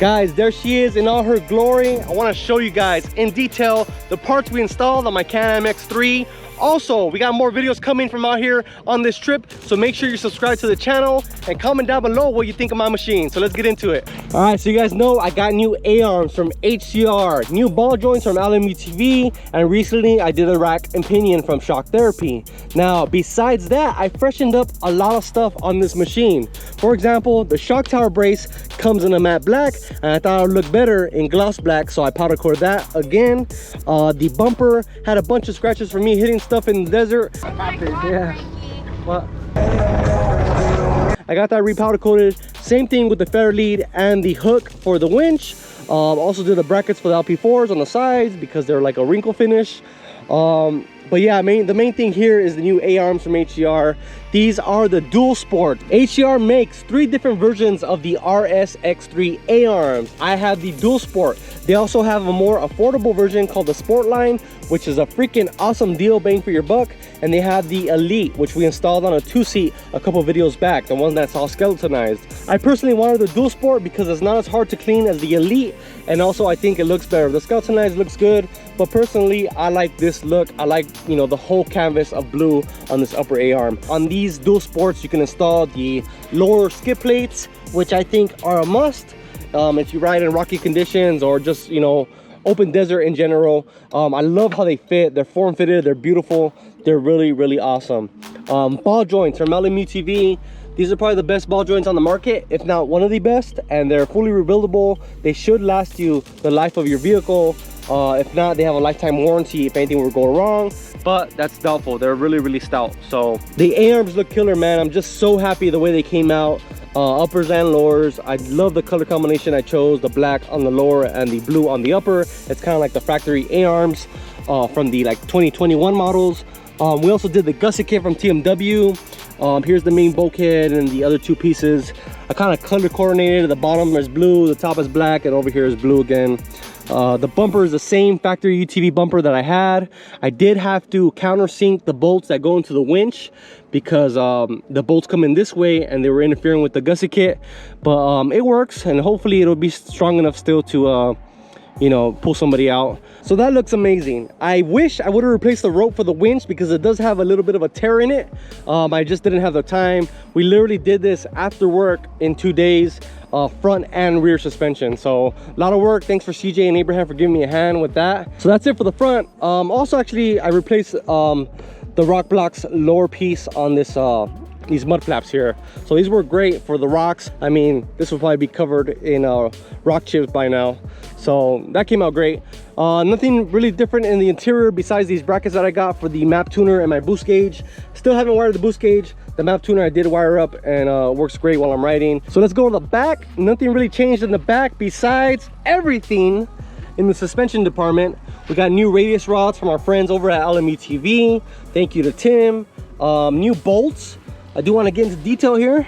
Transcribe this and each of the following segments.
Guys, there she is in all her glory. I want to show you guys in detail the parts we installed on my Can-Am X3. Also, we got more videos coming from out here on this trip, so make sure you subscribe to the channel and comment down below what you think of my machine. So let's get into it. All right, so you guys know I got new A-arms from HCR, new ball joints from LMUTV, and recently I did a rack and pinion from Shock Therapy. Now, besides that, I freshened up a lot of stuff on this machine. For example, the shock tower brace comes in a matte black, and I thought it would look better in gloss black, so I powder coated that again. The bumper had a bunch of scratches from me hitting stuff in the desert. Oh my God, yeah. Frankie. What? I got that repowder coated. Same thing with the feather lead and the hook for the winch. Also did the brackets for the LP4s on the sides because they're like a wrinkle finish. But yeah, the main thing here is the new A-arms from HCR. These are the dual sport. HCR makes 3 different versions of the RS X3 A-arms. I have the dual sport. They also have a more affordable version called the Sport line, which is a freaking awesome deal, bang for your buck. And they have the Elite, which we installed on a 2-seat a couple videos back, the one that's all skeletonized. I personally wanted the dual sport because it's not as hard to clean as the Elite, and also I think it looks better. The skeletonized looks good, but personally I like this look. I like, you know, the whole canvas of blue on this upper A-arm. On these dual sports, you can install the lower skid plates, which I think are a must if you ride in rocky conditions or just, you know, open desert in general. I love how they fit. They're form fitted, they're beautiful, they're really awesome. Ball joints from LMUTV. These are probably the best ball joints on the market, if not one of the best, and they're fully rebuildable. They should last you the life of your vehicle. If not, they have a lifetime warranty if anything were to go wrong, but that's doubtful. They're really stout. So the A-arms look killer, man. I'm just so happy the way they came out, uppers and lowers. I love the color combination I chose, the black on the lower and the blue on the upper. It's kind of like the factory A-arms from the like 2021 models. We also did the gusset kit from TMW. Here's the main bulkhead and the other 2 pieces. I kind of color coordinated. The bottom is blue, the top is black, and over here is blue again. The bumper is the same factory UTV bumper that I had. I did have to countersink the bolts that go into the winch because the bolts come in this way and they were interfering with the gusset kit, but it works, and hopefully it'll be strong enough still to you know, pull somebody out. So that looks amazing. I wish I would have replaced the rope for the winch because it does have a little bit of a tear in it. I just didn't have the time. We literally did this after work in 2 days, front and rear suspension. So a lot of work. Thanks for CJ and Abraham for giving me a hand with that. So that's it for the front. Also, actually, I replaced the rock blocks lower piece on this these mud flaps here. So these work great for the rocks. I mean, this will probably be covered in rock chips by now. So that came out great. Nothing really different in the interior besides these brackets that I got for the map tuner and my boost gauge. Still haven't wired the boost gauge. The map tuner I did wire up, and works great while I'm riding. So let's go in the back. Nothing really changed in the back besides everything in the suspension department. We got new radius rods from our friends over at LMUTV. Thank you to Tim. New bolts. I do want to get into detail here.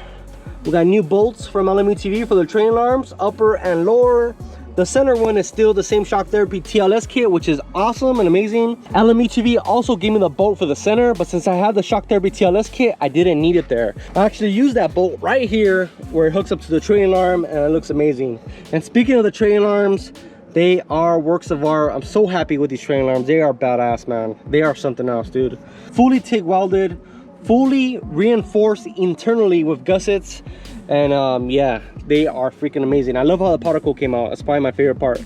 We got new bolts from LMUTV for the train arms, upper and lower. The center one is still the same Shock Therapy TLS kit, which is awesome and amazing. LMUTV also gave me the bolt for the center, but since I have the Shock Therapy TLS kit, I didn't need it there. I actually used that bolt right here where it hooks up to the train arm, and it looks amazing. And speaking of the train arms, they are works of art. I'm so happy with these train arms. They are badass, man. They are something else, dude. Fully TIG welded, fully reinforced internally with gussets, and yeah, they are freaking amazing. I love how the powder coat came out. That's probably my favorite part.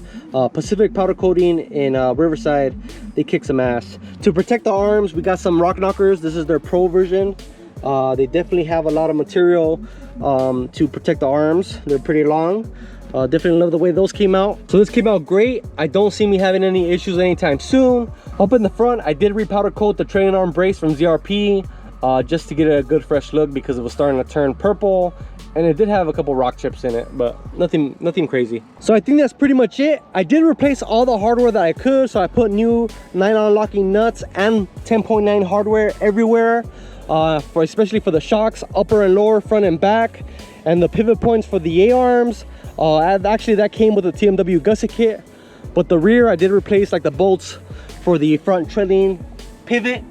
Pacific powder coating in Riverside, they kick some ass. To protect the arms, we got some rock knockers. This is their pro version. They definitely have a lot of material to protect the arms. They're pretty long. Definitely love the way those came out. So this came out great. I don't see me having any issues anytime soon. Up in the front, I did repowder coat the trailing arm brace from ZRP just to get a good fresh look because it was starting to turn purple, and it did have a couple rock chips in it, but nothing crazy. So I think that's pretty much it. I did replace all the hardware that I could, so I put new nylon locking nuts and 10.9 hardware everywhere, especially for the shocks, upper and lower, front and back, and the pivot points for the A-arms. Actually, that came with the TMW gusset kit, but the rear I did replace like the bolts for the front trailing pivot.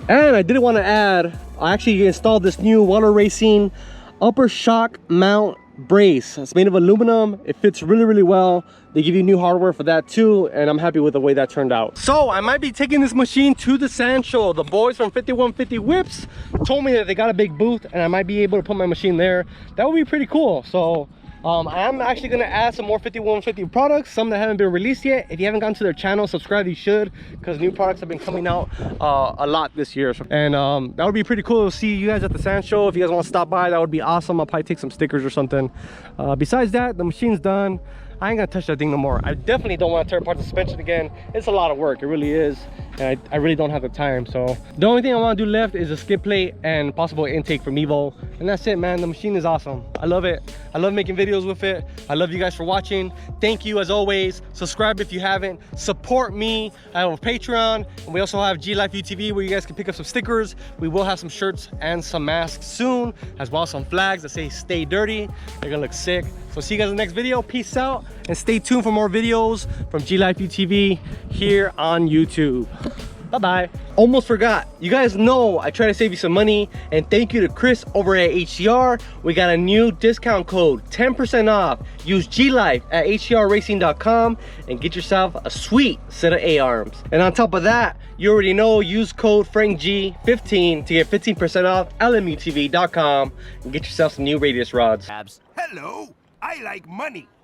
And I did want to add, I actually installed this new water racing upper shock mount brace. It's made of aluminum. It fits really, really well. They give you new hardware for that too, and I'm happy with the way that turned out. So I might be taking this machine to the sand show. The boys from 5150 Whips told me that they got a big booth and I might be able to put my machine there. That would be pretty cool. So I am actually going to add some more 5150 products, some that haven't been released yet. If you haven't gone to their channel, subscribe, you should, because new products have been coming out a lot this year. And that would be pretty cool to see you guys at the sand show. If you guys want to stop by, that would be awesome. I'll probably take some stickers or something. Besides that, the machine's done. I ain't gonna touch that thing no more. I definitely don't want to tear apart the suspension again. It's a lot of work, it really is, and I really don't have the time. So the only thing I want to do left is a skid plate and possible intake from Evo, and that's it, man. The machine is awesome. I love it. I love making videos with it. I love you guys for watching. Thank you as always. Subscribe if you haven't. Support me. I have a Patreon, and we also have G-Life UTV where you guys can pick up some stickers. We will have some shirts and some masks soon, as well as some flags that say "Stay Dirty." They're gonna look sick. So see you guys in the next video. Peace out, and stay tuned for more videos from G-Life UTV here on YouTube. Bye-bye. Almost forgot. You guys know I try to save you some money, and thank you to Chris over at HCR. We got a new discount code, 10% off. Use G-Life at hcrracing.com and get yourself a sweet set of A-arms. And on top of that, you already know, use code FRANKG15 to get 15% off LMUTV.com and get yourself some new radius rods. Hello, I like money.